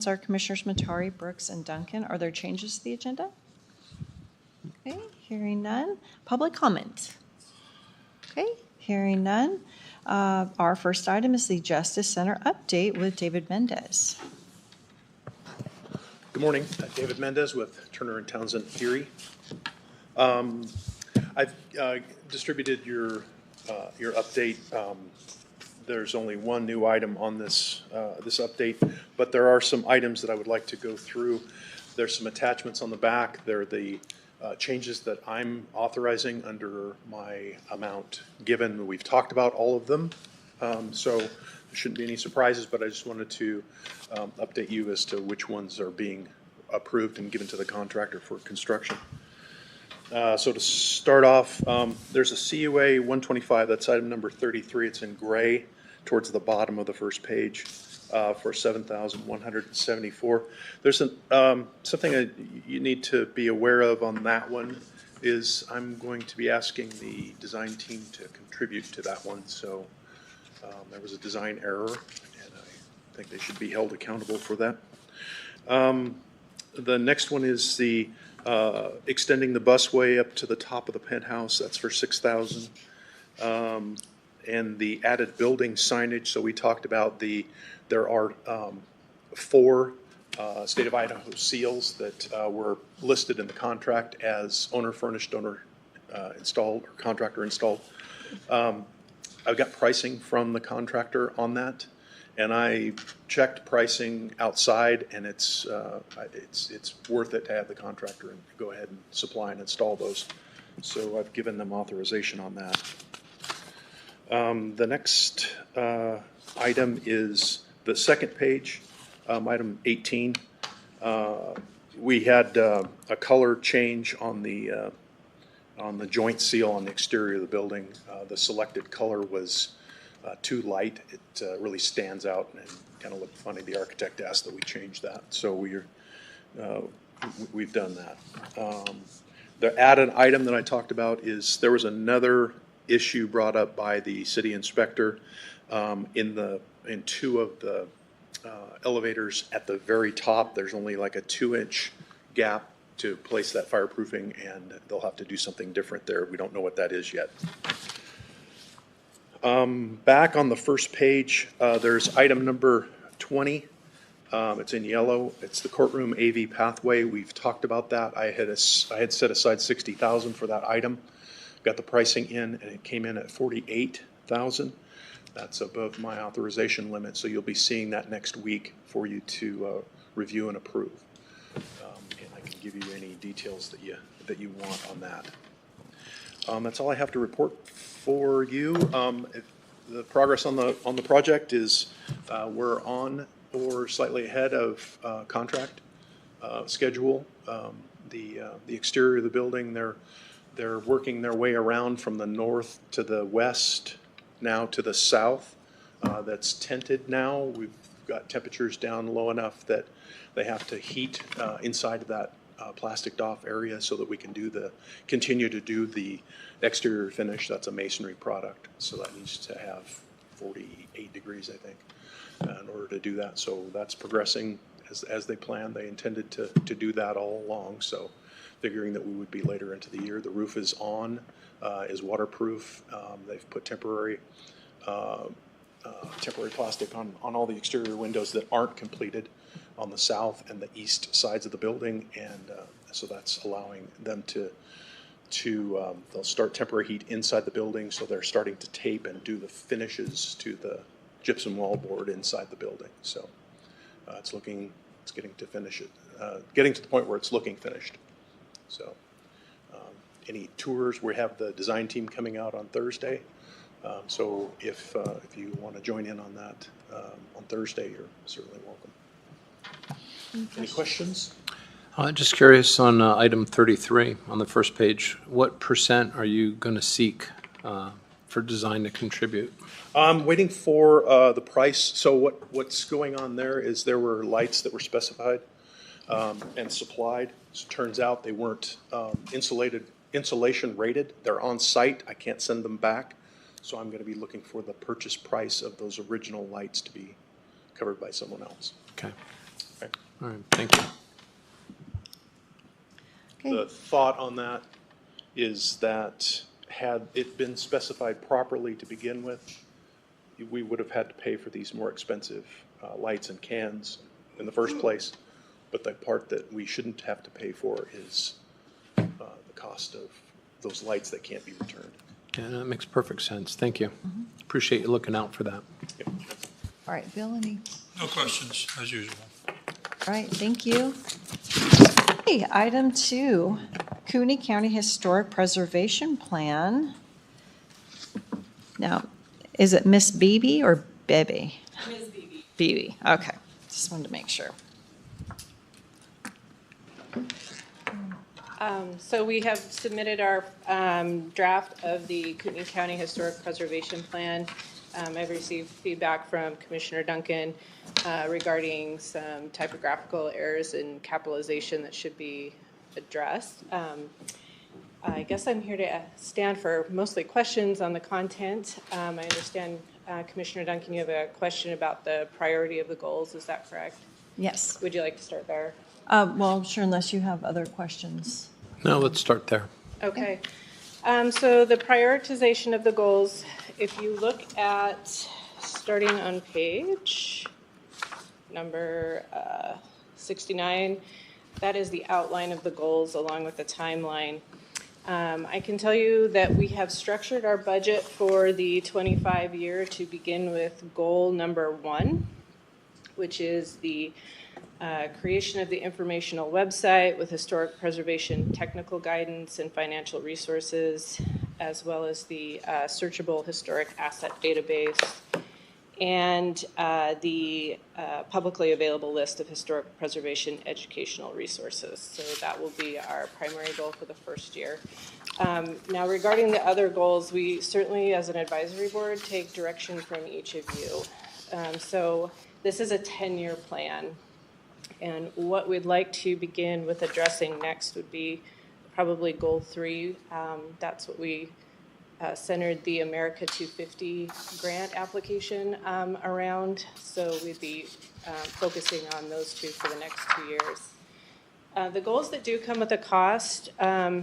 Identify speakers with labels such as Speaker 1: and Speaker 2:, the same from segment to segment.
Speaker 1: Are Commissioners Matari, Brooks, and Duncan. Are there changes to the agenda? Okay, hearing none. Public comment? Okay, hearing none. Our first item is the Justice Center update with David Mendez.
Speaker 2: Good morning. David Mendez with Turner and Townsend Erie. I've distributed your update. There's only one new item on this update, but there are some items that I would like to go through. There's some attachments on the back. They're the changes that I'm authorizing under my amount given. We've talked about all of them, so there shouldn't be any surprises, but I just wanted to update you as to which ones are being approved and given to the contractor for construction. So to start off, there's a CUA 125, that's item number 33. It's in gray towards the bottom of the first page for $7,174. There's something you need to be aware of on that one is I'm going to be asking the design team to contribute to that one. So there was a design error, and I think they should be held accountable for that. The next one is the extending the busway up to the top of the penthouse. That's for $6,000. And the added building signage. So we talked about there are 4 state of Idaho seals that were listed in the contract as owner furnished, owner installed, or contractor installed. I've got pricing from the contractor on that. And I checked pricing outside, and it's worth it to have the contractor and go ahead and supply and install those. So I've given them authorization on that. The next item is the second page, item 18. We had a color change on the joint seal on the exterior of the building. The selected color was too light. It really stands out and kind of looked funny. The architect asked that we change that, so we've done that. The added item that I talked about is there was another issue brought up by the city inspector in 2 of the elevators at the very top. There's only like a 2-inch gap to place that fireproofing, and they'll have to do something different there. We don't know what that is yet. Back on the first page, there's item number 20. It's in yellow. It's the courtroom AV pathway. We've talked about that. I had set aside $60,000 for that item. Got the pricing in, and it came in at $48,000. That's above my authorization limit, so you'll be seeing that next week for you to review and approve. And I can give you any details that you want on that. That's all I have to report for you. The progress on the project is we're on or slightly ahead of contract schedule. The exterior of the building, they're working their way around from the north to the west, now to the south. That's tented now. We've got temperatures down low enough that they have to heat inside of that plasticed off area so that we can continue to do the exterior finish. That's a masonry product, so that needs to have 48 degrees, I think, in order to do that. So that's progressing as they planned. They intended to do that all along, so figuring that we would be later into the year. The roof is is waterproof. They've put temporary plastic on all the exterior windows that aren't completed on the south and the east sides of the building, and so that's allowing them to they'll start temporary heat inside the building, so they're starting to tape and do the finishes to the gypsum wallboard inside the building. So it's getting to finish it, getting to the point where it's looking finished. So any tours, we have the design team coming out on Thursday. So if you want to join in on that on Thursday, you're certainly welcome. Any questions?
Speaker 3: Just curious on item 33 on the first page, what % are you going to seek for design to contribute?
Speaker 2: I'm waiting for the price. So what's going on there is there were lights that were specified and supplied. So it turns out they weren't insulation rated. They're on site. I can't send them back. So I'm going to be looking for the purchase price of those original lights to be covered by someone else.
Speaker 3: Okay.
Speaker 2: Okay.
Speaker 3: All right, thank you.
Speaker 1: Okay.
Speaker 2: The thought on that is that had it been specified properly to begin with, we would have had to pay for these more expensive lights and cans in the first place. But the part that we shouldn't have to pay for is the cost of those lights that can't be returned.
Speaker 3: Yeah, that makes perfect sense. Thank you. Appreciate you looking out for that.
Speaker 2: Yep.
Speaker 1: All right, Bill, any?
Speaker 4: No questions, as usual.
Speaker 1: All right, thank you. Okay, item 2, Kootenai County Historic Preservation Plan. Now, is it Miss Beebe or Bebe?
Speaker 5: Ms. Beebe.
Speaker 1: Beebe, okay. Just wanted to make sure.
Speaker 5: So we have submitted our draft of the Kootenai County Historic Preservation Plan. I've received feedback from Commissioner Duncan regarding some typographical errors in capitalization that should be addressed. I guess I'm here to stand for mostly questions on the content. I understand, Commissioner Duncan, you have a question about the priority of the goals. Is that correct?
Speaker 1: Yes.
Speaker 5: Would you like to start there?
Speaker 1: Well, sure, unless you have other questions.
Speaker 3: No, let's start there.
Speaker 5: Okay. So the prioritization of the goals, if you look at, starting on page number 69, that is the outline of the goals along with the timeline. I can tell you that we have structured our budget for the 25 year to begin with goal number 1, which is the creation of the informational website with historic preservation technical guidance and financial resources, as well as the searchable historic asset database, and the publicly available list of historic preservation educational resources. So that will be our primary goal for the first year. Now, regarding the other goals, we certainly, as an advisory board, take direction from each of you. So this is a 10-year plan. And what we'd like to begin with addressing next would be probably goal 3. That's what we centered the America 250 grant application around. So we'd be focusing on those 2 for the next 2 years. The goals that do come with a cost, to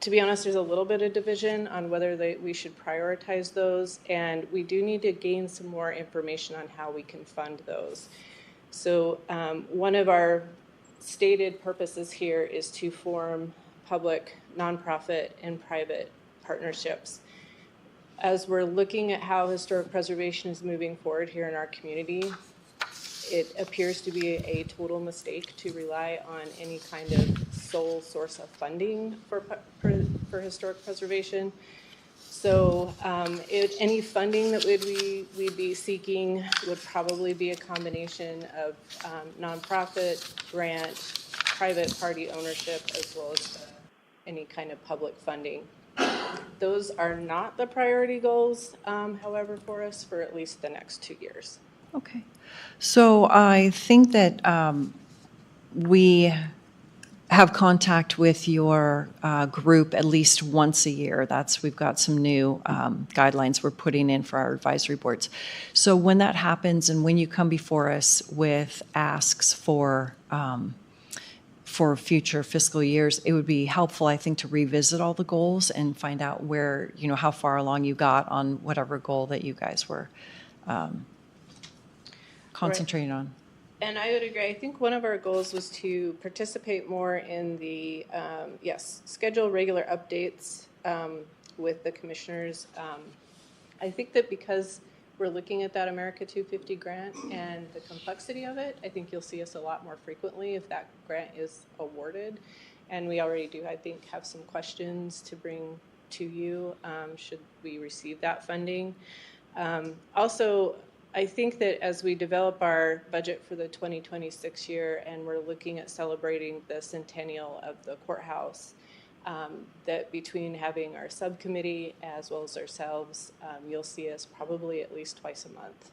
Speaker 5: be honest, there's a little bit of division on whether we should prioritize those, and we do need to gain some more information on how we can fund those. So one of our stated purposes here is to form public, nonprofit, and private partnerships. As we're looking at how historic preservation is moving forward here in our community, it appears to be a total mistake to rely on any kind of sole source of funding for historic preservation. So any funding that we'd be seeking would probably be a combination of nonprofit, grant, private party ownership, as well as any kind of public funding. Those are not the priority goals, however, for us for at least the next 2 years.
Speaker 1: Okay. So I think that we have contact with your group at least once a year. We've got some new guidelines we're putting in for our advisory boards. So when that happens and when you come before us with asks for future fiscal years, it would be helpful, I think, to revisit all the goals and find out where, how far along you got on whatever goal that you guys were concentrating on.
Speaker 5: And I would agree. I think one of our goals was to participate more in the, schedule regular updates with the commissioners. I think that because we're looking at that America 250 grant and the complexity of it, I think you'll see us a lot more frequently if that grant is awarded. And we already do, I think, have some questions to bring to you should we receive that funding. Also, I think that as we develop our budget for the 2026 year and we're looking at celebrating the centennial of the courthouse, that between having our subcommittee as well as ourselves, you'll see us probably at least twice a month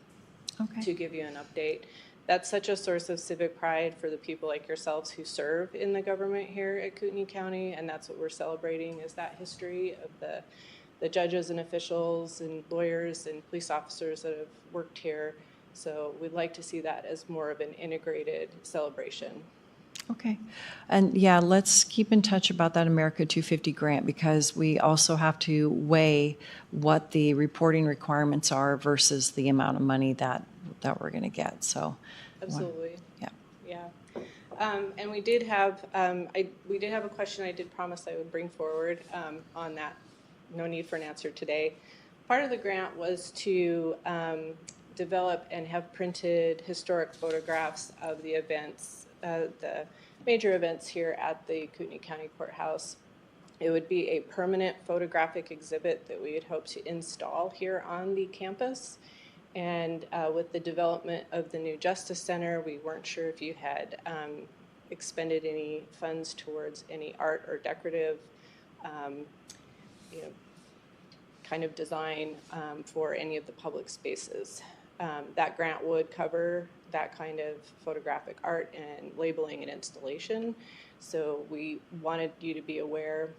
Speaker 5: to give you an update. That's such a source of civic pride for the people like yourselves who serve in the government here at Kootenai County, and that's what we're celebrating, is that history of the judges and officials and lawyers and police officers that have worked here So we'd like to see that as more of an integrated celebration.
Speaker 1: Okay. And yeah, let's keep in touch about that America 250 grant, because we also have to weigh what the reporting requirements are versus the amount of money that we're going to get. So,
Speaker 5: Absolutely.
Speaker 1: yeah.
Speaker 5: Yeah. And we did have a question I did promise I would bring forward on that. No need for an answer today. Part of the grant was to develop and have printed historic photographs of the events, the major events here at the Kootenai County Courthouse. It would be a permanent photographic exhibit that we would hope to install here on the campus. And with the development of the new Justice Center, we weren't sure if you had expended any funds towards any art or decorative, kind of design for any of the public spaces. That grant would cover that kind of photographic art and labeling and installation. So we wanted you to be aware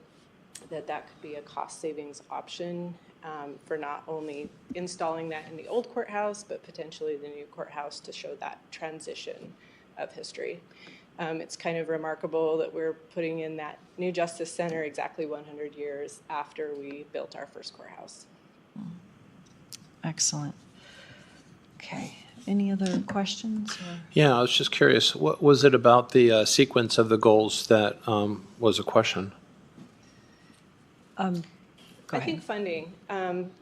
Speaker 5: that that could be a cost savings option for not only installing that in the old courthouse, but potentially the new courthouse to show that transition of history. It's kind of remarkable that we're putting in that new Justice Center exactly 100 years after we built our first courthouse.
Speaker 1: Excellent. Okay. Any other questions? Or?
Speaker 3: Yeah, I was just curious, what was it about the sequence of the goals that was a question?
Speaker 1: Go
Speaker 5: I
Speaker 1: ahead.
Speaker 5: think funding,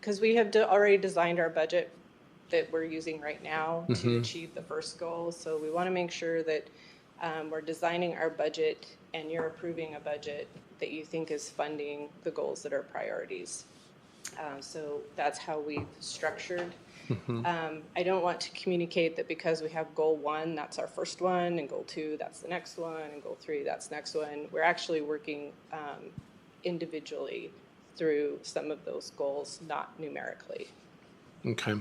Speaker 5: because we have already designed our budget that we're using right now to achieve the first goal. So we want to make sure that we're designing our budget and you're approving a budget that you think is funding the goals that are priorities. So that's how we've structured. I don't want to communicate that because we have goal 1, that's our first one, and goal 2, that's the next one, and goal 3, that's the next one. We're actually working individually through some of those goals, not numerically.
Speaker 3: Okay.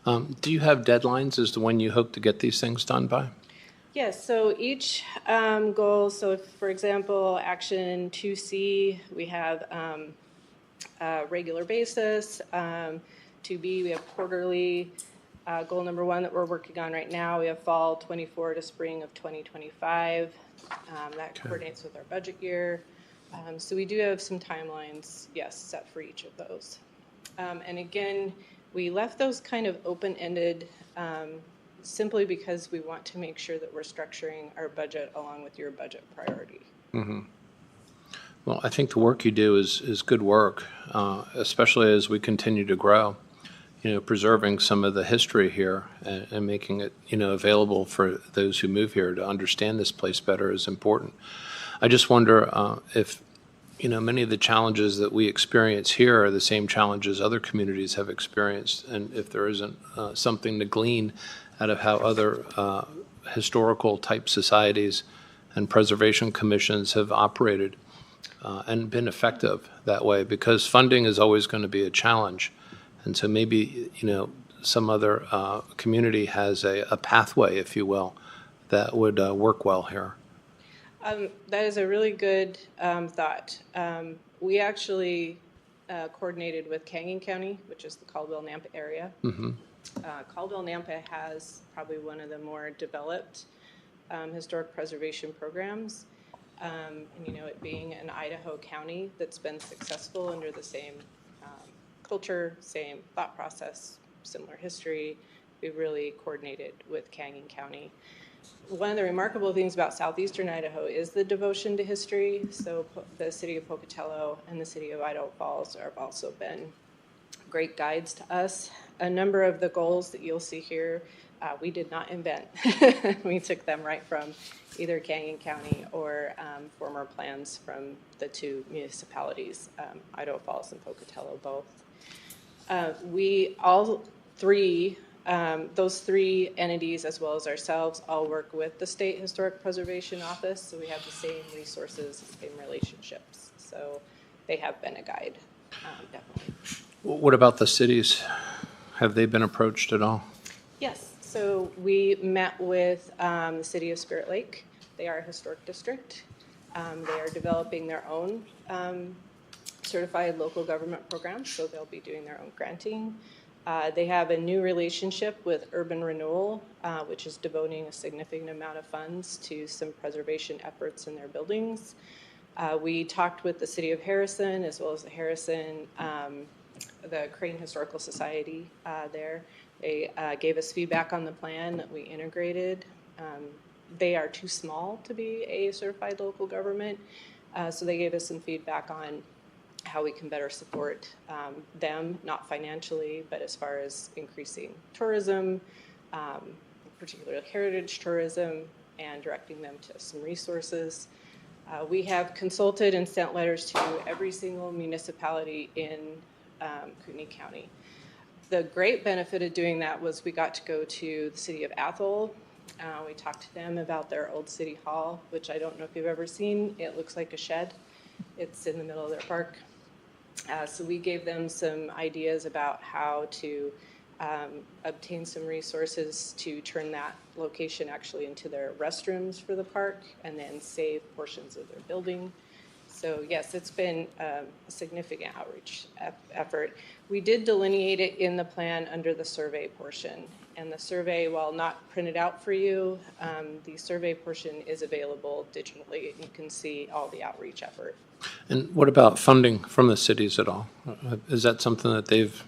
Speaker 3: Do you have deadlines as to when you hope to get these things done by?
Speaker 5: Yes, so each goal, so if, for example, action 2C, we have a regular basis. 2B, we have quarterly. Goal number 1 that we're working on right now, we have fall 24 to spring of 2025. That coordinates with our budget year. So we do have some timelines, yes, set for each of those. And again, we left those kind of open-ended simply because we want to make sure that we're structuring our budget along with your budget priority.
Speaker 3: Well, I think the work you do is good work, especially as we continue to grow. Preserving some of the history here and making it, available for those who move here to understand this place better is important. I just wonder if, many of the challenges that we experience here are the same challenges other communities have experienced, and if there isn't something to glean out of how other historical type societies and preservation commissions have operated and been effective that way, because funding is always going to be a challenge. And so maybe, some other community has a pathway, if you will, that would work well here.
Speaker 5: That is a really good thought. We actually coordinated with Kangin County, which is the Caldwell-Nampa area. Caldwell-Nampa has probably one of the more developed historic preservation programs. And, it being an Idaho county that's been successful under the same culture, same thought process, similar history, we really coordinated with Kangin County. One of the remarkable things about southeastern Idaho is the devotion to history. So the city of Pocatello and the city of Idaho Falls have also been great guides to us. A number of the goals that you'll see here, we did not invent. We took them right from either Kangin County or former plans from the 2 municipalities, Idaho Falls and Pocatello both. Those 3 entities, as well as ourselves, all work with the State Historic Preservation Office, so we have the same resources, same relationships. So they have been a guide, definitely.
Speaker 3: What about the cities? Have they been approached at all?
Speaker 5: Yes, so we met with the city of Spirit Lake. They are a historic district. They are developing their own certified local government programs, so they'll be doing their own granting. They have a new relationship with Urban Renewal, which is devoting a significant amount of funds to some preservation efforts in their buildings. We talked with the City of Harrison as well as the Crane Historical Society there. They gave us feedback on the plan that we integrated. They are too small to be a certified local government, so they gave us some feedback on how we can better support them, not financially, but as far as increasing tourism, particularly heritage tourism, and directing them to some resources. We have consulted and sent letters to every single municipality in Kootenai County. The great benefit of doing that was we got to go to the city of Athol. We talked to them about their old city hall, which I don't know if you've ever seen. It looks like a shed. It's in the middle of their park. So we gave them some ideas about how to obtain some resources to turn that location actually into their restrooms for the park and then save portions of their building. So yes, it's been a significant outreach effort. We did delineate it in the plan under the survey portion. And the survey, while not printed out for you, the survey portion is available digitally. You can see all the outreach effort.
Speaker 3: And what about funding from the cities at all? Is that something that they've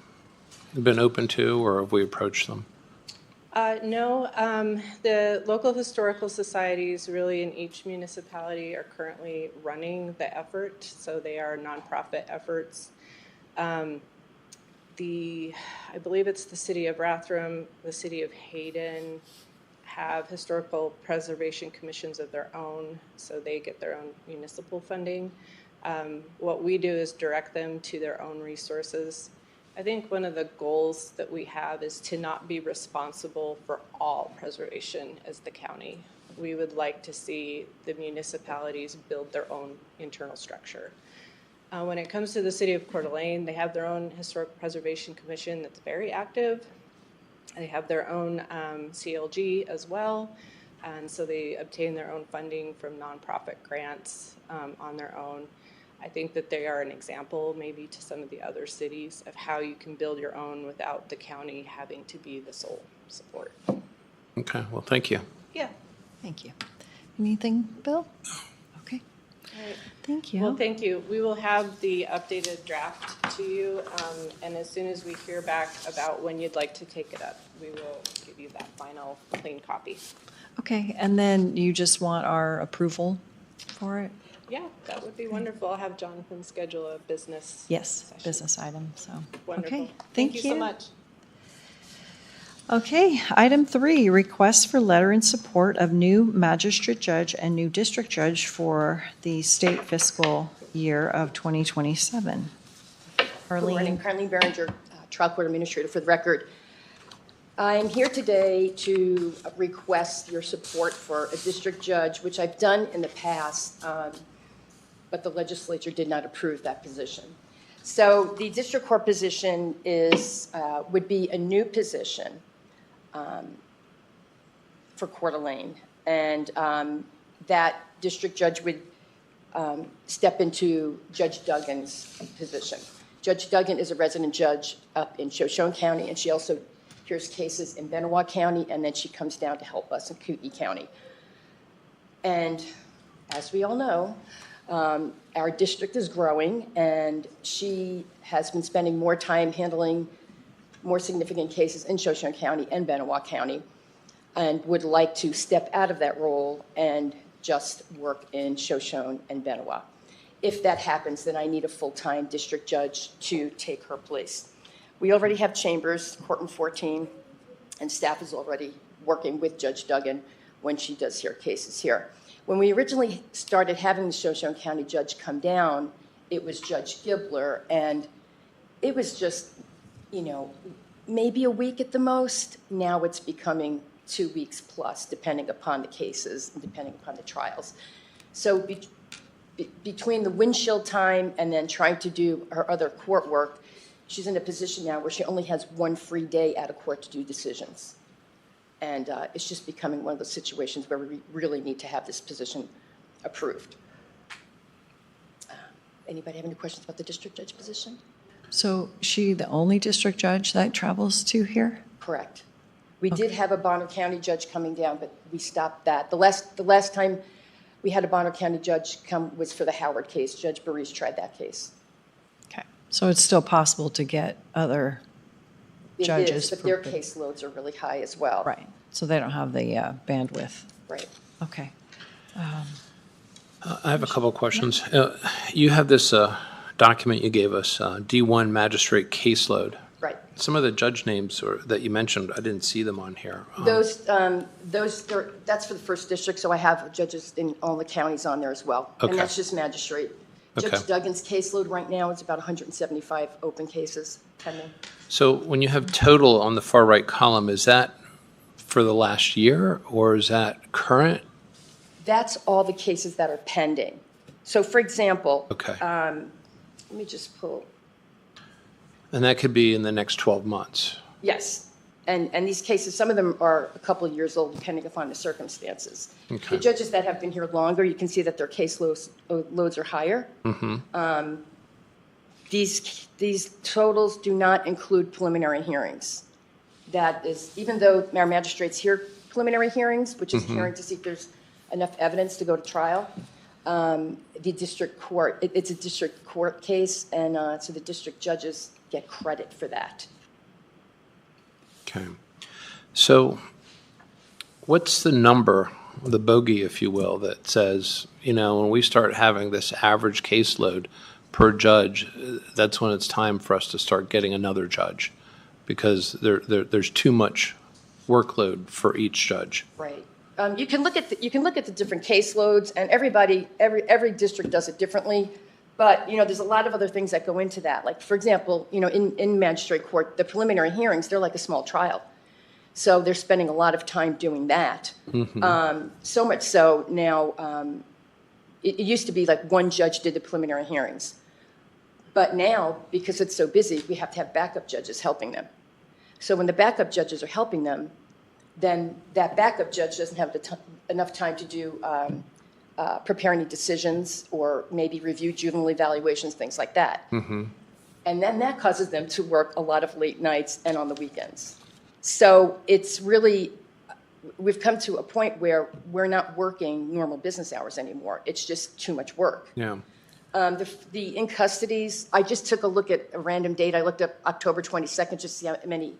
Speaker 3: been open to, or have we approached them?
Speaker 5: No, the local historical societies really in each municipality are currently running the effort, so they are nonprofit efforts. I believe it's the city of Rathdrum, the city of Hayden have historical preservation commissions of their own, so they get their own municipal funding. What we do is direct them to their own resources. I think one of the goals that we have is to not be responsible for all preservation as the county. We would like to see the municipalities build their own internal structure. When it comes to the city of Coeur d'Alene, they have their own historic preservation commission that's very active. They have their own CLG as well, and so they obtain their own funding from nonprofit grants on their own. I think that they are an example maybe to some of the other cities of how you can build your own without the county having to be the sole support.
Speaker 3: Okay, well, thank you.
Speaker 5: Yeah.
Speaker 1: Thank you. Anything, Bill? Okay.
Speaker 5: All right.
Speaker 1: Thank you.
Speaker 5: Well, thank you. We will have the updated draft to you, and as soon as we hear back about when you'd like to take it up, we will give you that final clean copy.
Speaker 1: Okay, and then you just want our approval for it?
Speaker 5: Yeah, that would be wonderful. I'll have Jonathan schedule a business
Speaker 1: Yes,
Speaker 5: session.
Speaker 1: business item, so.
Speaker 5: Wonderful.
Speaker 1: Okay,
Speaker 5: Thank you so much.
Speaker 1: Okay, item 3, request for letter in support of new magistrate judge and new district judge for the state fiscal year of 2027.
Speaker 6: Good morning,
Speaker 1: Arlene?
Speaker 6: Carlene Berenger, Trial Court Administrator. For the record, I'm here today to request your support for a district judge, which I've done in the past, but the legislature did not approve that position. So the district court position would be a new position for Coeur d'Alene, and that district judge would step into Judge Duggan's position. Judge Duggan is a resident judge up in Shoshone County, and she also hears cases in Benewah County, and then she comes down to help us in Kootenai County. And as we all know, our district is growing, and she has been spending more time handling more significant cases in Shoshone County and Benewah County, and would like to step out of that role and just work in Shoshone and Benewah. If that happens, then I need a full-time district judge to take her place. We already have chambers, courtroom 14, and staff is already working with Judge Duggan when she does hear cases here. When we originally started having the Shoshone County judge come down, it was Judge Gibler, and it was just, maybe a week at the most. Now it's becoming 2 weeks plus, depending upon the cases and depending upon the trials. So between the windshield time and then trying to do her other court work, she's in a position now where she only has one free day out of court to do decisions. And it's just becoming one of those situations where we really need to have this position approved. Anybody have any questions about the district judge position?
Speaker 1: So she the only district judge that travels to here?
Speaker 6: Correct. We did have a Bonner County judge coming down, but we stopped that. The last time we had a Bonner County judge come was for the Howard case. Judge Burris tried that case.
Speaker 1: Okay. So it's still possible to get other
Speaker 6: It
Speaker 1: judges?
Speaker 6: is, but their caseloads are really high as well.
Speaker 1: Right. So they don't have the bandwidth.
Speaker 6: Right.
Speaker 1: Okay.
Speaker 3: I have a couple of questions. You have this document you gave us, D1 Magistrate Caseload.
Speaker 6: Right.
Speaker 3: Some of the judge names that you mentioned, I didn't see them on here.
Speaker 6: That's for the first district, so I have judges in all the counties on there as well.
Speaker 3: Okay.
Speaker 6: And that's just magistrate.
Speaker 3: Okay.
Speaker 6: Judge Duggan's caseload right now is about 175 open cases pending.
Speaker 3: So when you have total on the far right column, is that for the last year or is that current?
Speaker 6: That's all the cases that are pending. So for example,
Speaker 3: Okay.
Speaker 6: let me just pull,
Speaker 3: And that could be in the next 12 months.
Speaker 6: yes. And these cases, some of them are a couple of years old, depending upon the circumstances.
Speaker 3: Okay.
Speaker 6: The judges that have been here longer, you can see that their caseloads are higher. These totals do not include preliminary hearings. That is, even though our magistrates hear preliminary hearings, which is a hearing to see if there's enough evidence to go to trial, the district court, it's a district court case, and so the district judges get credit for that.
Speaker 3: Okay. So what's the number, the bogey, if you will, that says, when we start having this average caseload per judge, that's when it's time for us to start getting another judge because there's too much workload for each judge.
Speaker 6: Right. You can look at the different caseloads, and every district does it differently. But there's a lot of other things that go into that. Like for example, in magistrate court, the preliminary hearings, they're like a small trial, so they're spending a lot of time doing that. So much so now, it used to be like one judge did the preliminary hearings, but now because it's so busy, we have to have backup judges helping them. So when the backup judges are helping them, then that backup judge doesn't have enough time to do prepare any decisions or maybe review juvenile evaluations, things like that. And then that causes them to work a lot of late nights and on the weekends. So it's really, we've come to a point where we're not working normal business hours anymore. It's just too much work.
Speaker 3: Yeah.
Speaker 6: The in custodies, I just took a look at a random date. I looked up October 22nd just to see how many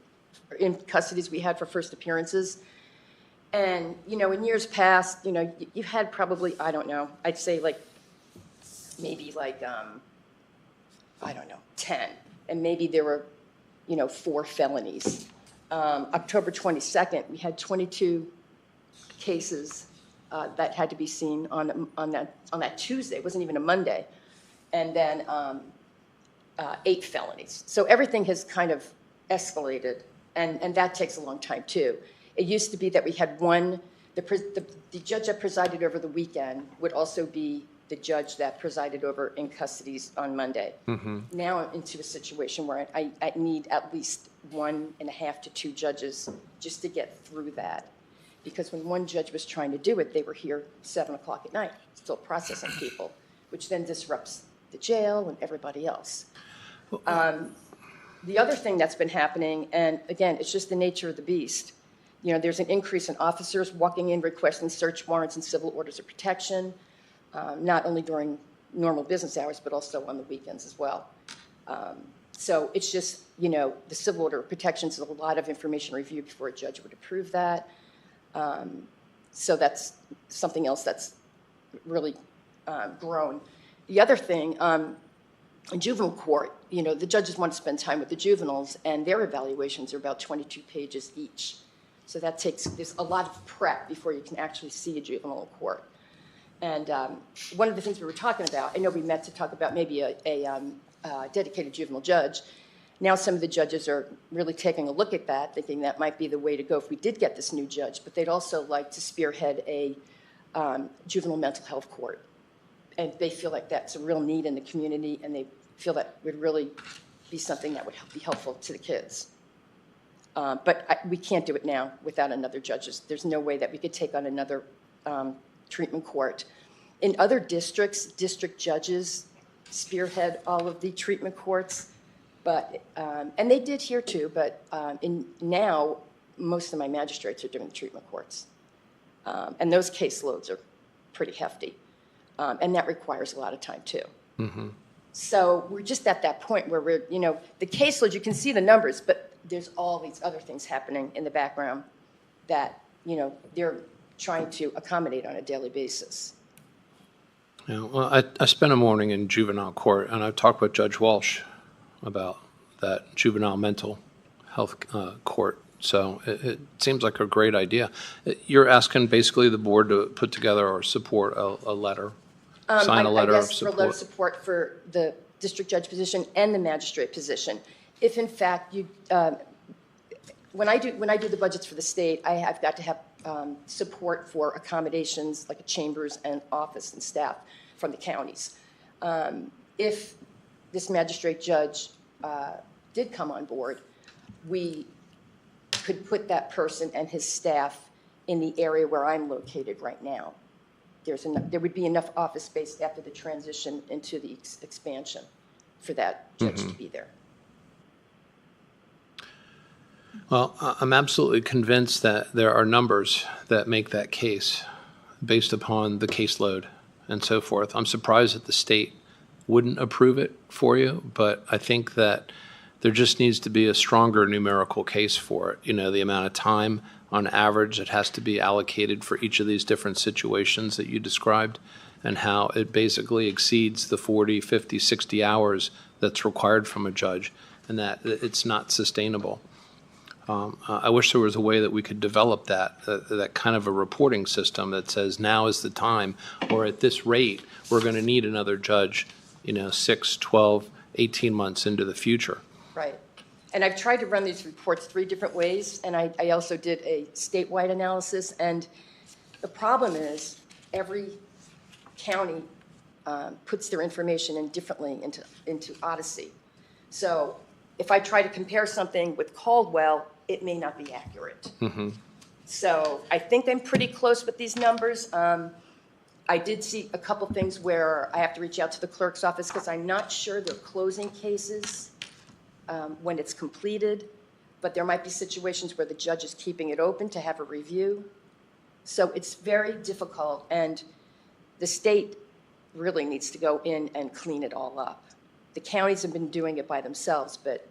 Speaker 6: in custodies we had for first appearances. And, in years past, you've had probably, I don't know, I'd say maybe 10. And maybe there were, 4 felonies. October 22nd, we had 22 cases that had to be seen on that Tuesday. It wasn't even a Monday. And then 8 felonies. So everything has kind of escalated, and that takes a long time, too. It used to be that we had the judge that presided over the weekend would also be the judge that presided over in custodies on Monday. Now I'm into a situation where I need at least 1.5 to 2 judges just to get through that. Because when one judge was trying to do it, they were here 7 o'clock at night, still processing people, which then disrupts the jail and everybody else. The other thing that's been happening, and again, it's just the nature of the beast, there's an increase in officers walking in requesting search warrants and civil orders of protection, not only during normal business hours, but also on the weekends as well. So it's just, the civil order of protection is a lot of information review before a judge would approve that. So that's something else that's really grown. The other thing, in juvenile court, the judges want to spend time with the juveniles, and their evaluations are about 22 pages each. So there's a lot of prep before you can actually see a juvenile in court. And one of the things we were talking about, I know we met to talk about maybe a dedicated juvenile judge. Now some of the judges are really taking a look at that, thinking that might be the way to go if we did get this new judge, but they'd also like to spearhead a juvenile mental health court. And they feel like that's a real need in the community, and they feel that would really be something that would be helpful to the kids. But we can't do it now without another judge. There's no way that we could take on another treatment court. In other districts, district judges spearhead all of the treatment courts, But, and they did here too, but now, most of my magistrates are doing treatment courts. And those caseloads are pretty hefty. And that requires a lot of time too. So we're just at that point where we're, the caseload, you can see the numbers, but there's all these other things happening in the background that, they're trying to accommodate on a daily basis.
Speaker 3: Yeah, well, I spent a morning in juvenile court, and I talked with Judge Walsh about that juvenile mental health court. So it seems like a great idea. You're asking basically the board to put together or support a letter, sign a letter
Speaker 6: I
Speaker 3: of
Speaker 6: guess for a letter of
Speaker 3: support.
Speaker 6: support for the district judge position and the magistrate position. If in fact you, when I do the budgets for the state, I have got to have support for accommodations like chambers and office and staff from the counties. If this magistrate judge did come on board, we could put that person and his staff in the area where I'm located right now. There would be enough office space after the transition into the expansion for that judge to be there.
Speaker 3: Well, I'm absolutely convinced that there are numbers that make that case based upon the caseload and so forth. I'm surprised that the state wouldn't approve it for you, but I think that there just needs to be a stronger numerical case for it. The amount of time on average that has to be allocated for each of these different situations that you described, and how it basically exceeds the 40, 50, 60 hours that's required from a judge, and that it's not sustainable. I wish there was a way that we could develop that kind of a reporting system that says now is the time, or at this rate, we're going to need another judge, 6, 12, 18 months into the future.
Speaker 6: Right. And I've tried to run these reports 3 different ways, and I also did a statewide analysis. And the problem is every county puts their information in differently into Odyssey. So if I try to compare something with Caldwell, it may not be accurate. So I think I'm pretty close with these numbers. I did see a couple things where I have to reach out to the clerk's office because I'm not sure they're closing cases when it's completed, but there might be situations where the judge is keeping it open to have a review. So it's very difficult, and the state really needs to go in and clean it all up. The counties have been doing it by themselves, but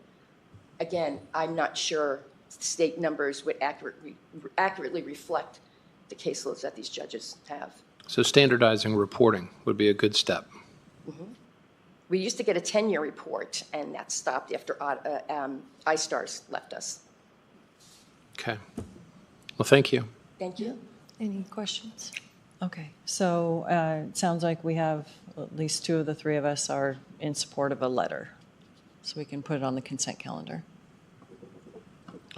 Speaker 6: again, I'm not sure state numbers would accurately reflect the caseloads that these judges have.
Speaker 3: So standardizing reporting would be a good step.
Speaker 6: We used to get a 10-year report, and that stopped after iStars left us.
Speaker 3: Okay. Well, thank you.
Speaker 6: Thank you.
Speaker 1: Any questions? Okay, so it sounds like we have at least 2 of the 3 of us are in support of a letter, so we can put it on the consent calendar.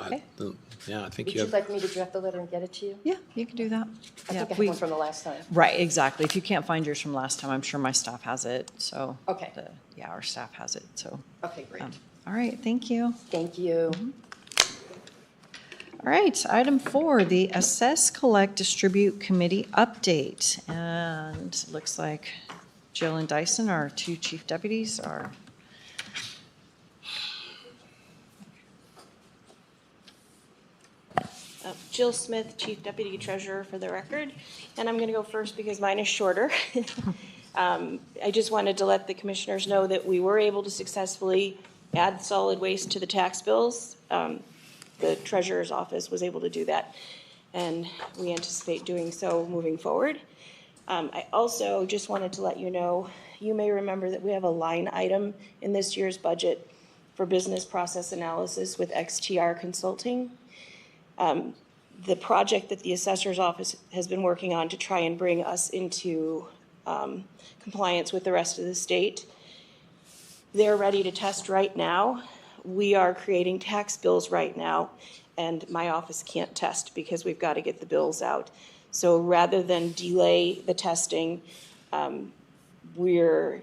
Speaker 1: Okay.
Speaker 3: I think
Speaker 6: Would
Speaker 3: you
Speaker 6: you
Speaker 3: have.
Speaker 6: like me to draft the letter and get it to you?
Speaker 1: Yeah, you can do that.
Speaker 6: I
Speaker 1: Yeah,
Speaker 6: think I have one from the last time.
Speaker 1: Right, exactly. If you can't find yours from last time, I'm sure my staff has it, so.
Speaker 6: Okay.
Speaker 1: Yeah, our staff has it, so.
Speaker 6: Okay, great.
Speaker 1: All right, thank you.
Speaker 6: Thank you.
Speaker 1: All right, item 4, the Assess, Collect, Distribute Committee update. And it looks like Jill and Dyson, our 2 chief deputies, are.
Speaker 7: Jill Smith, Chief Deputy Treasurer for the record, and I'm going to go first because mine is shorter. I just wanted to let the commissioners know that we were able to successfully add solid waste to the tax bills. The treasurer's office was able to do that, and we anticipate doing so moving forward. I also just wanted to let you know, you may remember that we have a line item in this year's budget for business process analysis with XTR Consulting. The project that the assessor's office has been working on to try and bring us into compliance with the rest of the state. They're ready to test right now. We are creating tax bills right now, and my office can't test because we've got to get the bills out. So rather than delay the testing, the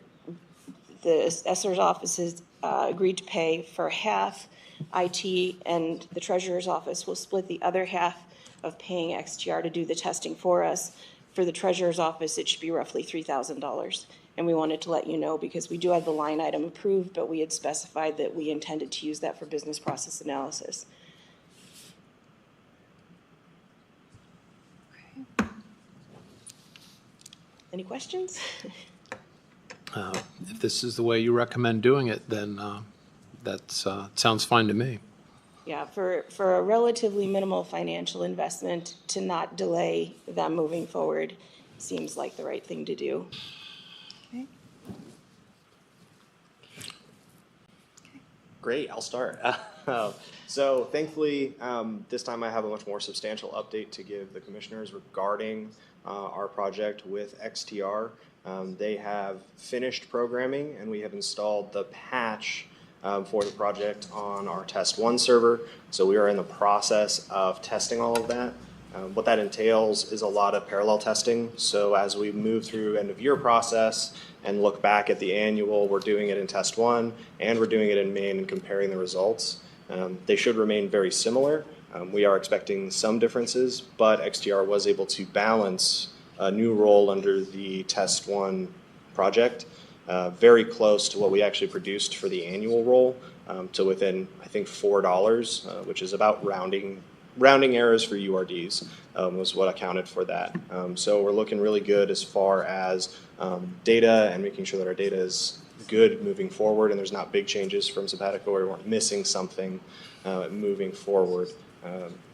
Speaker 7: assessor's office has agreed to pay for half. IT and the treasurer's office will split the other half of paying XTR to do the testing for us. For the treasurer's office, it should be roughly $3,000. And we wanted to let you know because we do have the line item approved, but we had specified that we intended to use that for business process analysis. Any questions?
Speaker 3: If this is the way you recommend doing it, then that sounds fine to me.
Speaker 7: Yeah, for a relatively minimal financial investment, to not delay them moving forward seems like the right thing to do.
Speaker 1: Okay.
Speaker 8: Great, I'll start. So thankfully, this time I have a much more substantial update to give the commissioners regarding our project with XTR. They have finished programming and we have installed the patch for the project on our test 1 server. So we are in the process of testing all of that. What that entails is a lot of parallel testing. So as we move through end of year process and look back at the annual, we're doing it in test 1 and we're doing it in main and comparing the results. They should remain very similar. We are expecting some differences, but XTR was able to balance a new role under the test 1 project, very close to what we actually produced for the annual role, to within, I think, $4, which is about rounding errors for URDs, was what accounted for that. So we're looking really good as far as data and making sure that our data is good moving forward and there's not big changes from Simpatico or we weren't missing something moving forward.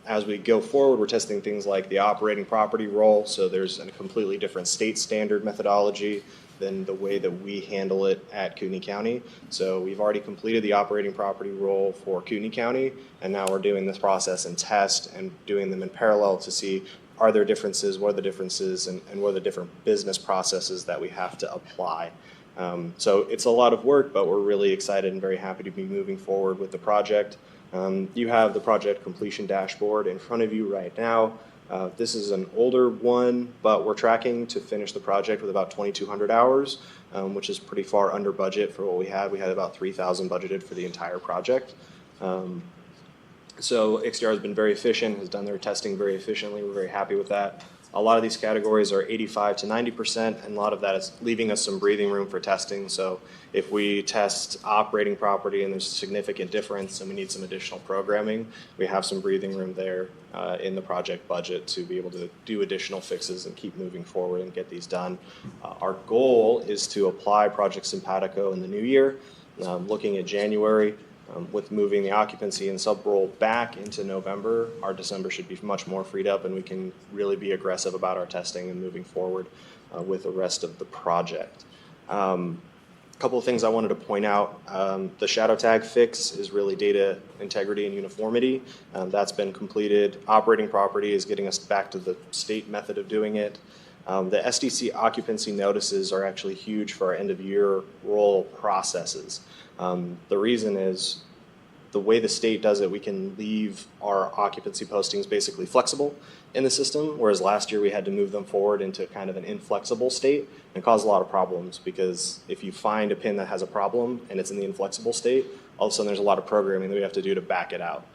Speaker 8: As we go forward, we're testing things like the operating property role. So there's a completely different state standard methodology than the way that we handle it at Kootenai County. So we've already completed the operating property role for Kootenai County, and now we're doing this process and test and doing them in parallel to see are there differences, what are the differences, and what are the different business processes that we have to apply. So it's a lot of work, but we're really excited and very happy to be moving forward with the project. You have the project completion dashboard in front of you right now. This is an older one, but we're tracking to finish the project with about 2,200 hours, which is pretty far under budget for what we had. We had about 3,000 budgeted for the entire project. So XDR has been very efficient, has done their testing very efficiently. We're very happy with that. A lot of these categories are 85 to 90%, and a lot of that is leaving us some breathing room for testing. So if we test operating property and there's a significant difference and we need some additional programming, we have some breathing room there in the project budget to be able to do additional fixes and keep moving forward and get these done. Our goal is to apply Project Simpatico in the new year, looking at January. With moving the occupancy and sub-role back into November, our December should be much more freed up and we can really be aggressive about our testing and moving forward with the rest of the project. A couple of things I wanted to point out. The shadow tag fix is really data integrity and uniformity. That's been completed. Operating property is getting us back to the state method of doing it. The SDC occupancy notices are actually huge for our end of year role processes. The reason is the way the state does it, we can leave our occupancy postings basically flexible in the system, whereas last year we had to move them forward into kind of an inflexible state and cause a lot of problems because if you find a pin that has a problem and it's in the inflexible state, all of a sudden there's a lot of programming that we have to do to back it out.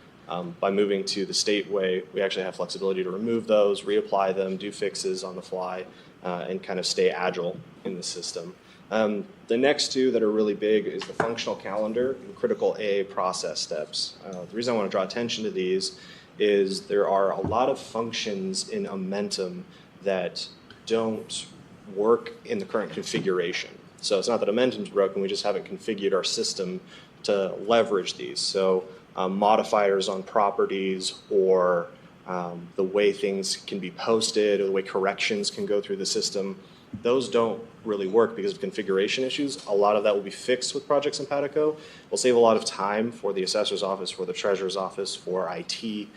Speaker 8: By moving to the state way, we actually have flexibility to remove those, reapply them, do fixes on the fly, and kind of stay agile in the system. The next two that are really big is the functional calendar and critical AA process steps. The reason I want to draw attention to these is there are a lot of functions in Amentum that don't work in the current configuration. So it's not that Amentum's broken, we just haven't configured our system to leverage these. So modifiers on properties or the way things can be posted or the way corrections can go through the system, those don't really work because of configuration issues. A lot of that will be fixed with Project Simpatico. We'll save a lot of time for the assessor's office, for the treasurer's office, for IT,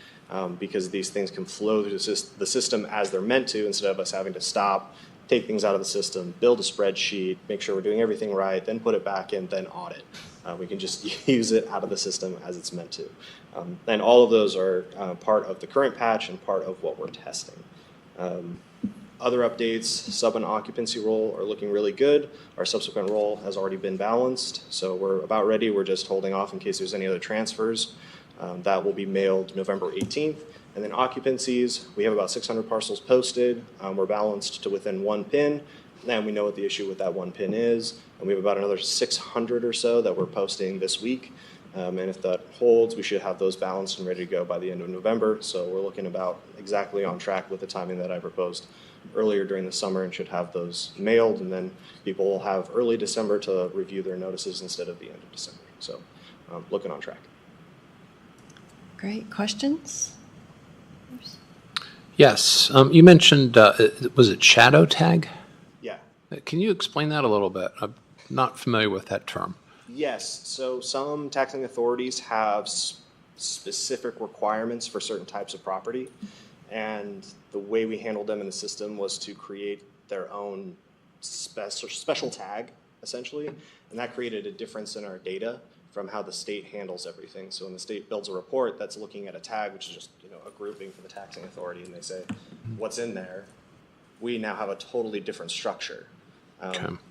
Speaker 8: because these things can flow through the system as they're meant to instead of us having to stop, take things out of the system, build a spreadsheet, make sure we're doing everything right, then put it back in, then audit. We can just use it out of the system as it's meant to. And all of those are part of the current patch and part of what we're testing. Other updates, sub and occupancy roll are looking really good. Our subsequent roll has already been balanced, so we're about ready. We're just holding off in case there's any other transfers. That will be mailed November 18th, And then occupancies, we have about 600 parcels posted. We're balanced to within 1 pin. And we know what the issue with that 1 pin is. And we have about another 600 or so that we're posting this week. And if that holds, we should have those balanced and ready to go by the end of November. So we're looking about exactly on track with the timing that I proposed earlier during the summer, and should have those mailed. And then people will have early December to review their notices instead of the end of December. So looking on track.
Speaker 1: Great. Questions?
Speaker 3: Yes, you mentioned, was it shadow tag?
Speaker 8: Yeah.
Speaker 3: Can you explain that a little bit? I'm not familiar with that term.
Speaker 8: Yes, so some taxing authorities have specific requirements for certain types of property, and the way we handled them in the system was to create their own special tag, essentially, and that created a difference in our data from how the state handles everything. So when the state builds a report that's looking at a tag, which is just a grouping for the taxing authority, and they say, what's in there, we now have a totally different structure.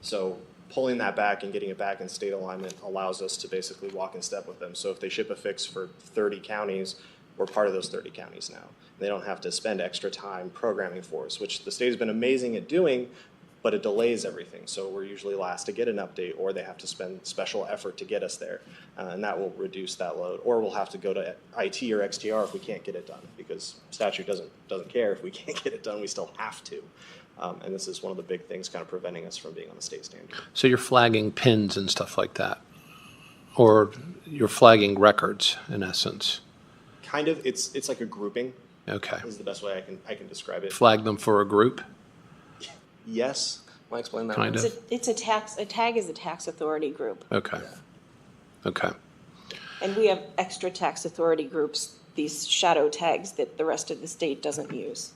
Speaker 8: So pulling that back and getting it back in state alignment allows us to basically walk in step with them. So if they ship a fix for 30 counties, we're part of those 30 counties now. They don't have to spend extra time programming for us, which the state has been amazing at doing, but it delays everything. So we're usually last to get an update, or they have to spend special effort to get us there. And that will reduce that load. Or we'll have to go to IT or XTR if we can't get it done, because statute doesn't care if we can't get it done, we still have to. And this is one of the big things kind of preventing us from being on the state standard.
Speaker 3: So you're flagging pins and stuff like that? Or you're flagging records, in essence?
Speaker 8: Kind of, it's like a grouping.
Speaker 3: Okay.
Speaker 8: Is the best way I can describe it.
Speaker 3: Flag them for a group?
Speaker 8: Yes. Can I explain that?
Speaker 3: Kind of.
Speaker 7: It's a tag is a tax authority group.
Speaker 3: Okay. Okay.
Speaker 7: And we have extra tax authority groups, these shadow tags that the rest of the state doesn't use.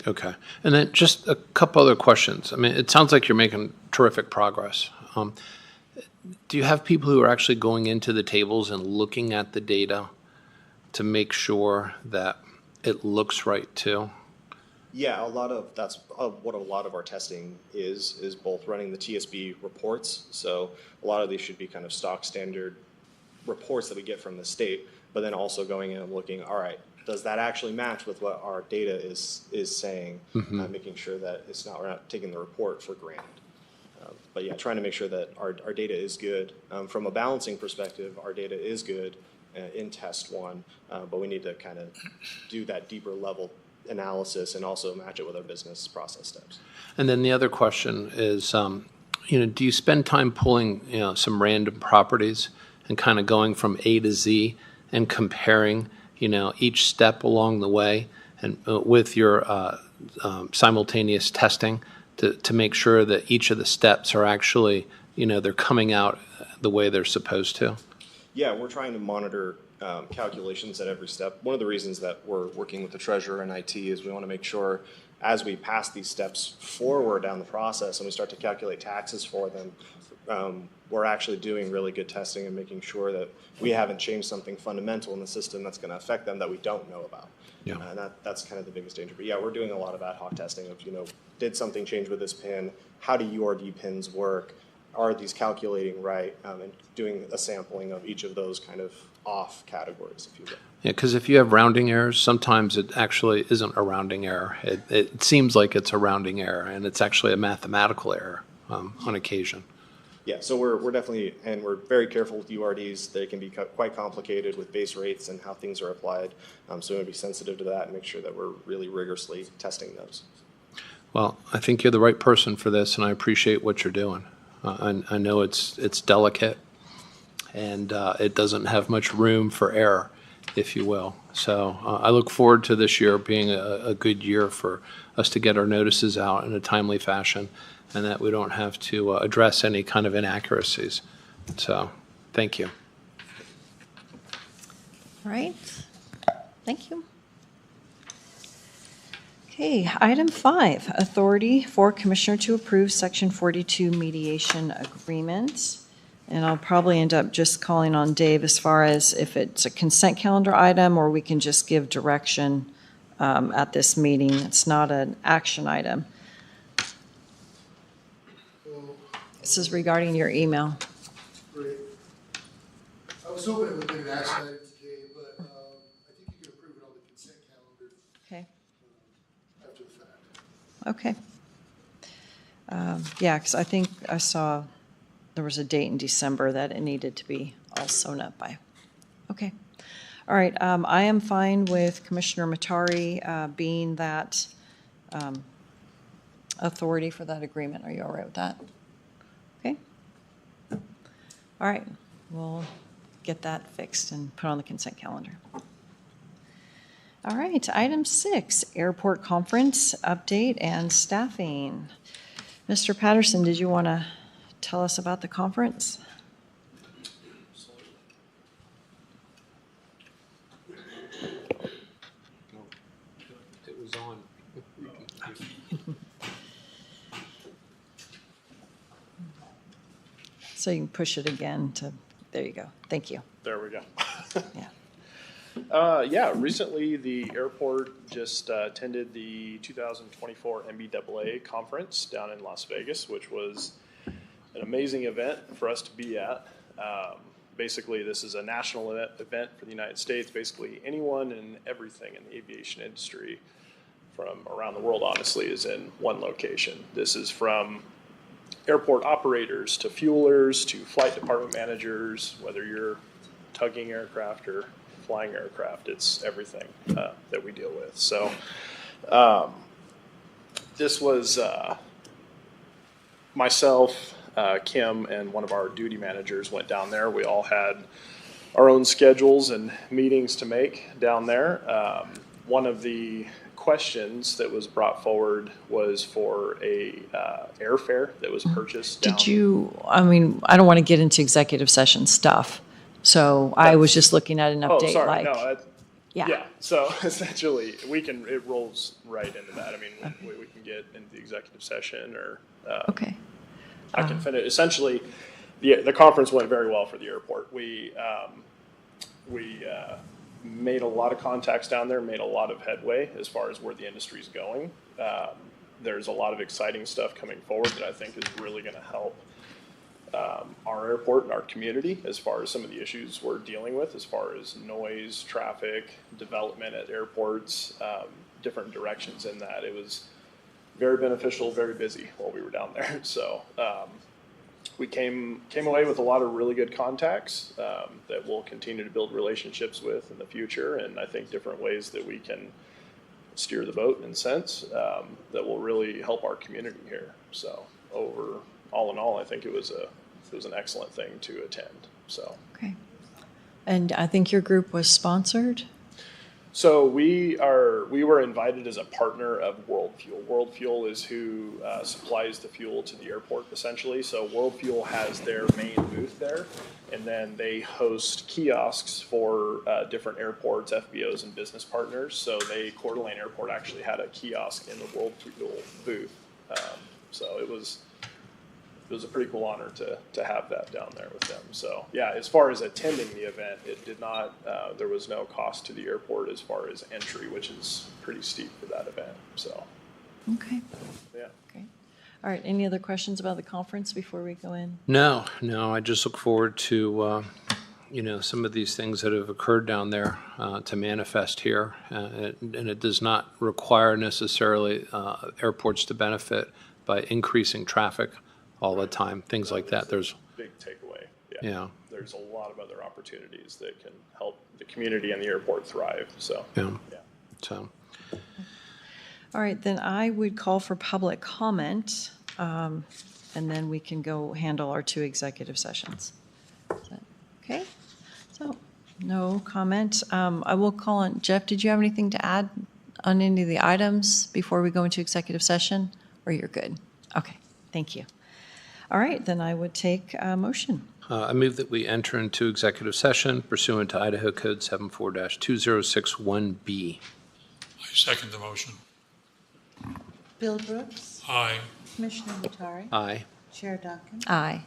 Speaker 3: Okay. And then just a couple other questions. I mean, it sounds like you're making terrific progress. Do you have people who are actually going into the tables and looking at the data to make sure that it looks right too?
Speaker 8: Yeah, that's what a lot of our testing is both running the TSB reports. So a lot of these should be kind of stock standard reports that we get from the state, but then also going in and looking, all right, does that actually match with what our data is saying? Making sure that we're not taking the report for granted. But yeah, trying to make sure that our data is good. From a balancing perspective, our data is good in test one, but we need to kind of do that deeper level analysis and also match it with our business process steps.
Speaker 3: And then the other question is, do you spend time pulling, some random properties and kind of going from A to Z and comparing, each step along the way, and with your simultaneous testing to make sure that each of the steps are actually, they're coming out the way they're supposed to?
Speaker 8: Yeah, we're trying to monitor calculations at every step. One of the reasons that we're working with the treasurer and IT is we want to make sure as we pass these steps forward down the process and we start to calculate taxes for them, we're actually doing really good testing and making sure that we haven't changed something fundamental in the system that's going to affect them that we don't know about.
Speaker 3: Yeah.
Speaker 8: And that's kind of the biggest danger. But yeah, we're doing a lot of ad hoc testing of, did something change with this pin? How do URD pins work? Are these calculating right? And doing a sampling of each of those kind of off categories, if you will.
Speaker 3: Yeah, because if you have rounding errors, sometimes it actually isn't a rounding error. It seems like it's a rounding error, and it's actually a mathematical error on occasion.
Speaker 8: Yeah, so we're definitely, and we're very careful with URDs. They can be quite complicated with base rates and how things are applied. So we want to be sensitive to that and make sure that we're really rigorously testing those.
Speaker 3: Well, I think you're the right person for this, and I appreciate what you're doing. I know it's delicate, and it doesn't have much room for error, if you will. So I look forward to this year being a good year for us to get our notices out in a timely fashion, and that we don't have to address any kind of inaccuracies. So thank you.
Speaker 1: All right. Thank you. Okay, item 5, authority for Commissioner to approve Section 42 mediation agreement. And I'll probably end up just calling on Dave as far as if it's a consent calendar item or we can just give direction at this meeting. It's not an action item. This is regarding your email.
Speaker 9: Great. I was hoping it would have been an action item today, but I think you can approve it on the consent
Speaker 1: Okay. Yeah, because I think I saw there was a date in December that it needed to be all sewn up by. Okay. All right, I am fine with Commissioner Matari being that authority for that agreement. Are you all right with that? Okay. All right, we'll get that fixed and put on the consent calendar. All right, item 6, airport conference update and staffing. Mr. Patterson, did you want to tell us about the conference?
Speaker 3: It was on.
Speaker 1: So you can push it again to, there you go. Thank you.
Speaker 9: There we go.
Speaker 1: Yeah.
Speaker 9: Yeah, recently the airport just attended the 2024 MBAA conference down in Las Vegas, which was an amazing event for us to be at. Basically, this is a national event for the United States. Basically, anyone and everything in the aviation industry from around the world, honestly, is in one location. This is from airport operators to fuelers to flight department managers, whether you're tugging aircraft or flying aircraft, it's everything that we deal with. So this was myself, Kim, and one of our duty managers went down there. We all had our own schedules and meetings to make down there. One of the questions that was brought forward was for a airfare that was purchased down.
Speaker 1: Did you, I mean, I don't want to get into executive session stuff, so I was just looking at an
Speaker 9: Oh,
Speaker 1: update,
Speaker 9: sorry,
Speaker 1: like,
Speaker 9: no,
Speaker 1: yeah.
Speaker 9: yeah, so essentially, it rolls right into that. I mean, we can get into the executive session or.
Speaker 1: Okay.
Speaker 9: I can finish. Essentially, the conference went very well for the airport. We made a lot of contacts down there, made a lot of headway as far as where the industry is going. There's a lot of exciting stuff coming forward that I think is really going to help our airport and our community as far as some of the issues we're dealing with, as far as noise, traffic, development at airports, different directions in that. It was very beneficial, very busy while we were down there. So we came away with a lot of really good contacts that we'll continue to build relationships with in the future, and I think different ways that we can steer the boat in a sense that will really help our community here. So all in all, I think it was an excellent thing to attend. So.
Speaker 1: Okay. And I think your group was sponsored?
Speaker 9: So we were invited as a partner of World Fuel. World Fuel is who supplies the fuel to the airport, essentially. So World Fuel has their main booth there, and then they host kiosks for different airports, FBOs, and business partners. So Coeur d'Alene Airport actually had a kiosk in the World Fuel booth. So it was a pretty cool honor to have that down there with them. So yeah, as far as attending the event, it did not, there was no cost to the airport as far as entry, which is pretty steep for that event. So,
Speaker 1: Okay.
Speaker 9: yeah.
Speaker 1: Great. All right, any other questions about the conference before we go in?
Speaker 3: No, I just look forward to, some of these things that have occurred down there to manifest here. And it does not require necessarily airports to benefit by increasing traffic all the time, things like that. There's
Speaker 9: Big takeaway.
Speaker 3: Yeah.
Speaker 9: There's a lot of other opportunities that can help the community and the airport thrive. So,
Speaker 3: Yeah.
Speaker 9: yeah.
Speaker 3: So,
Speaker 1: All right, then I would call for public comment, and then we can go handle our 2 executive sessions. Is that okay? So, no comment. I will call on, Jeff, did you have anything to add on any of the items before we go into executive session? Or you're good? Okay, thank you. All right, then I would take a motion.
Speaker 3: I move that we enter into executive session pursuant to Idaho Code 74-2061B.
Speaker 4: I second the motion.
Speaker 10: Bill Brooks,
Speaker 4: Aye.
Speaker 10: Commissioner Matari,
Speaker 3: Aye.
Speaker 10: Chair Duncan.
Speaker 1: Aye.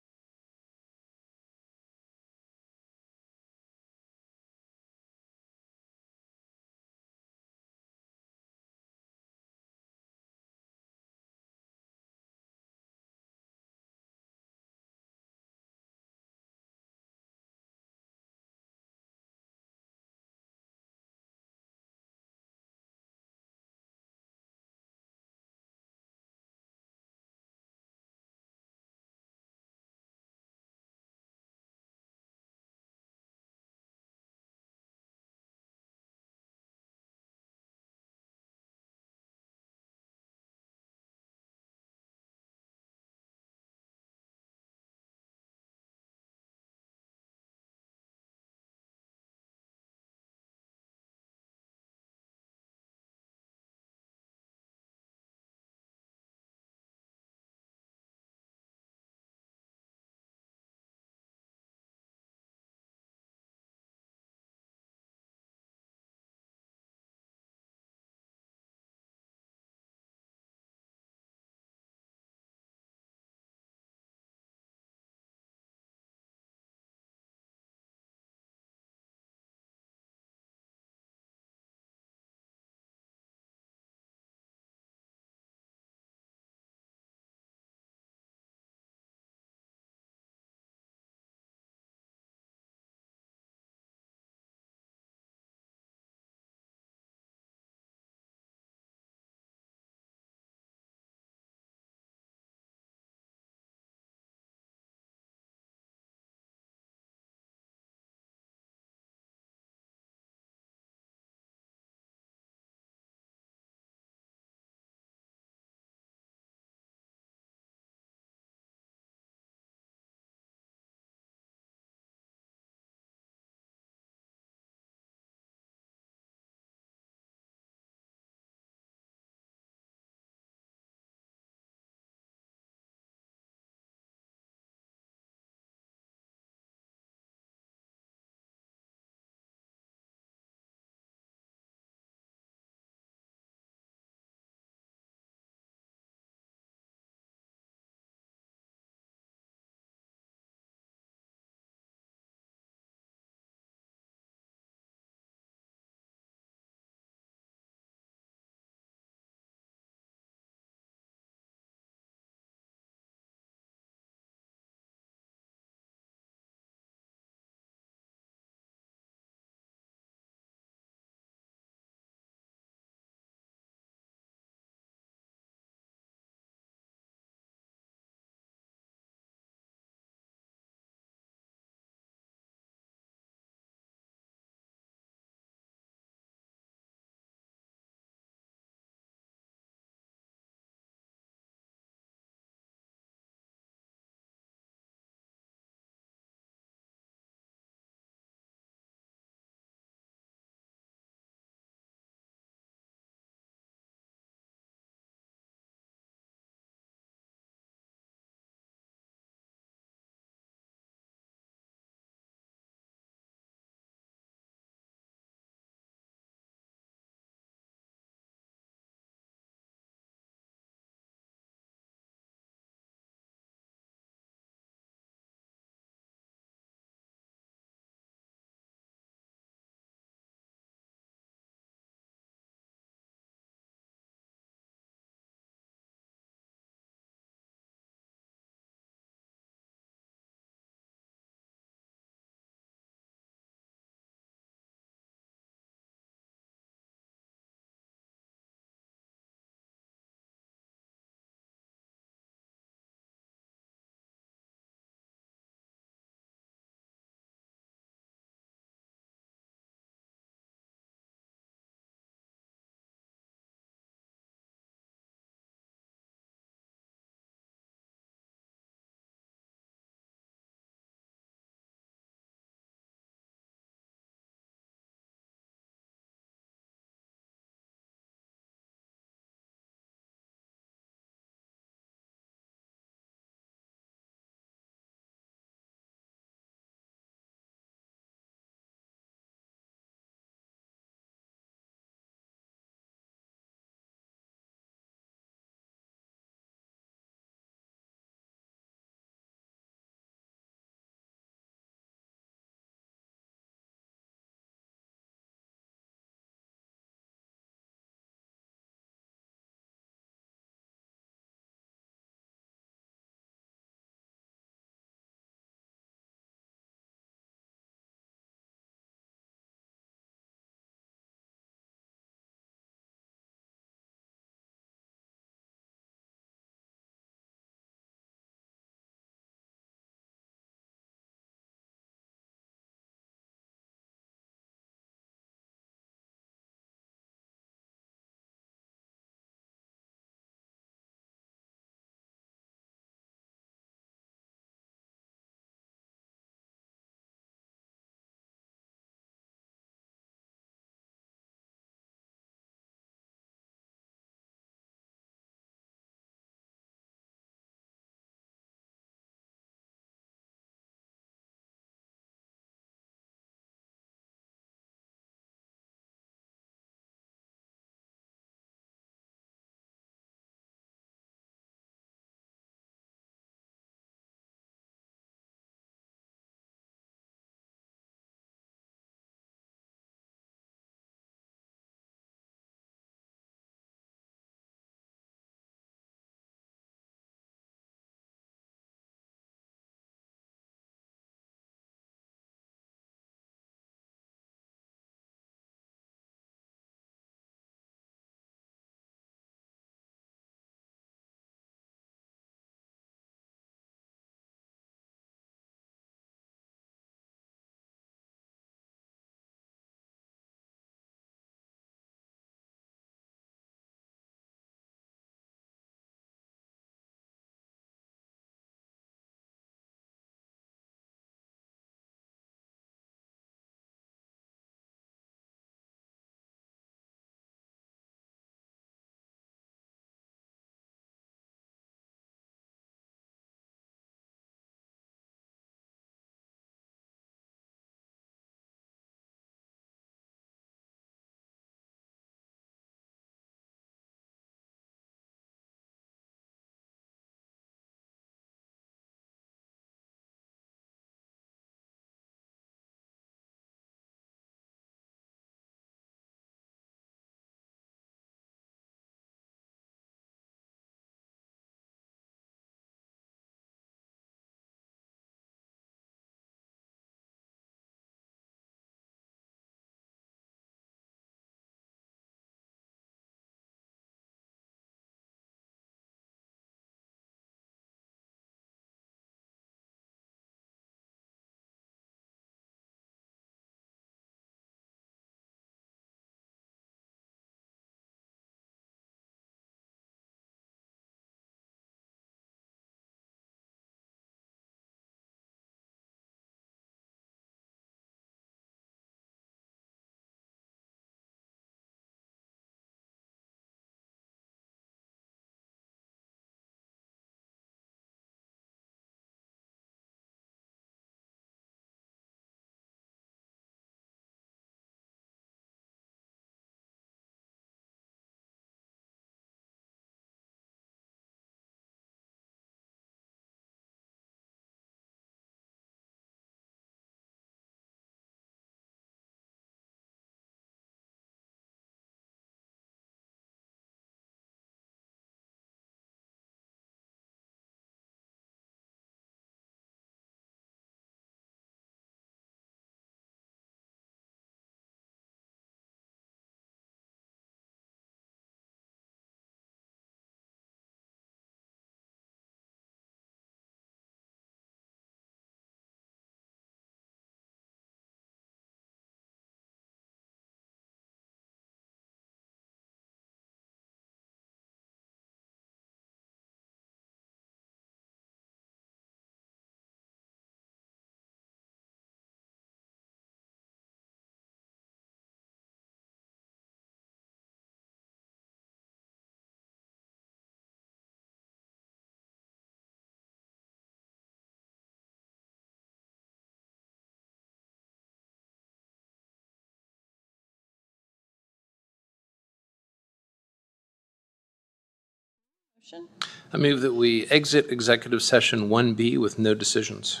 Speaker 1: Motion?
Speaker 3: I move that we exit executive session 1B with no decisions.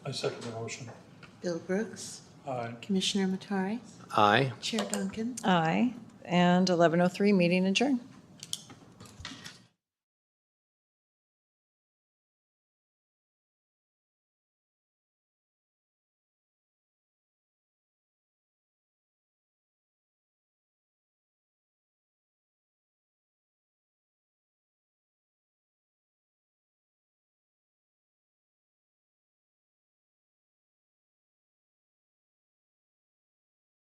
Speaker 4: I second the motion.
Speaker 10: Bill Brooks.
Speaker 4: Aye.
Speaker 10: Commissioner Matari.
Speaker 3: Aye.
Speaker 10: Chair Duncan.
Speaker 1: Aye. And 11:03, meeting adjourned.